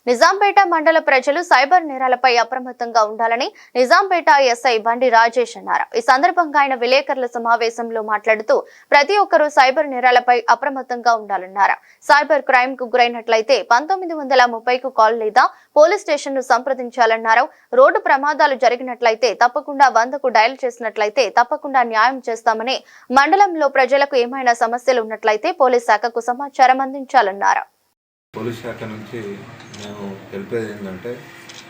నిజాంపేట మండల ప్రజలు సైబర్ నేరాలపై అప్రమత్తంగా ఉండాలని నిజాంపేట ఎస్ఐ బండి రాజేష్ అన్నారు. ఈ సందర్భంగా ఆయన విలేకరుల సమావేశంలో మాట్లాడుతూ ప్రతి ఒక్కరూ సైబర్ నేరాలపై అప్రమత్తంగా ఉండాలన్నారు. సైబర్ క్రైమ్ కు గురైనట్లయితే 1930కు కాల్ లేదా పోలీస్ స్టేషన్ ను సంప్రదించాలన్నారు. రోడ్డు ప్రమాదాలు జరిగినట్లయితే తప్పకుండా 100కు డయల్ చేసినట్లయితే తప్పకుండా న్యాయం చేస్తామని, మండలంలో ప్రజలకు ఏమైనా సమస్యలు ఉన్నట్లయితే పోలీస్ శాఖకు సమాచారం అందించాలన్నారు. పోలీస్ శాఖ నుంచి మేము తెలిపేది ఏంటంటే,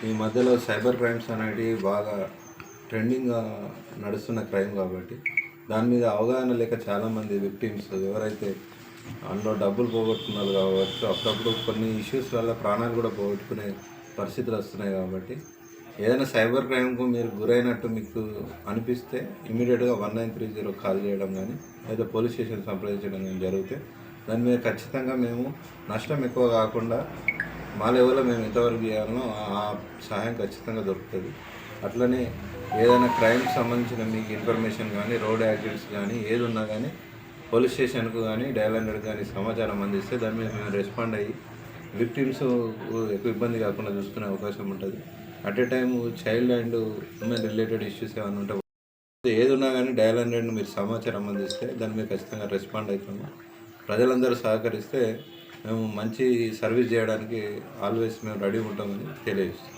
ఈ మధ్యలో సైబర్ క్రైమ్స్ అనేవి బాగా ట్రెండింగ్గా నడుస్తున్న క్రైమ్ కాబట్టి దాని మీద అవగాహన లేక చాలామంది విక్టిమ్స్ ఎవరైతే అందులో డబ్బులు పోగొట్టుకున్నారు కావచ్చు, అప్పుడప్పుడు కొన్ని ఇష్యూస్ వల్ల ప్రాణాలు కూడా పోగొట్టుకునే పరిస్థితులు వస్తున్నాయి. కాబట్టి ఏదైనా సైబర్ క్రైమ్కు మీరు గురైనట్టు మీకు అనిపిస్తే ఇమీడియట్గా 1930 కాల్ చేయడం కానీ లేదా పోలీస్ స్టేషన్ సంప్రదించడం కానీ జరిగితే దాని మీద ఖచ్చితంగా మేము నష్టం ఎక్కువ కాకుండా మా లెవెల్లో మేము ఎంతవరకు చేయాలనో ఆ సహాయం ఖచ్చితంగా దొరుకుతుంది. అట్లనే ఏదైనా క్రైమ్కి సంబంధించిన మీకు ఇన్ఫర్మేషన్ కానీ, రోడ్ యాక్సిడెంట్స్ కానీ ఏది ఉన్నా కానీ పోలీస్ స్టేషన్కు కానీ, డయల్ 100 కానీ సమాచారం అందిస్తే దాని మీద మేము రెస్పాండ్ అయ్యి విక్టిమ్స్ ఎక్కువ ఇబ్బంది కాకుండా చూసుకునే అవకాశం ఉంటుంది. At a time child and women related issues ఏమైనా ఉంటే ఏది ఉన్నా కానీ డయల్ 100 మీరు సమాచారం అందిస్తే దాని మీద ఖచ్చితంగా రెస్పాండ్ అవుతాము. ప్రజలందరూ సహకరిస్తే మేము మంచి సర్వీస్ చేయడానికి ఆల్వేస్ మేము రెడీ ఉంటామని తెలియజేస్తాం.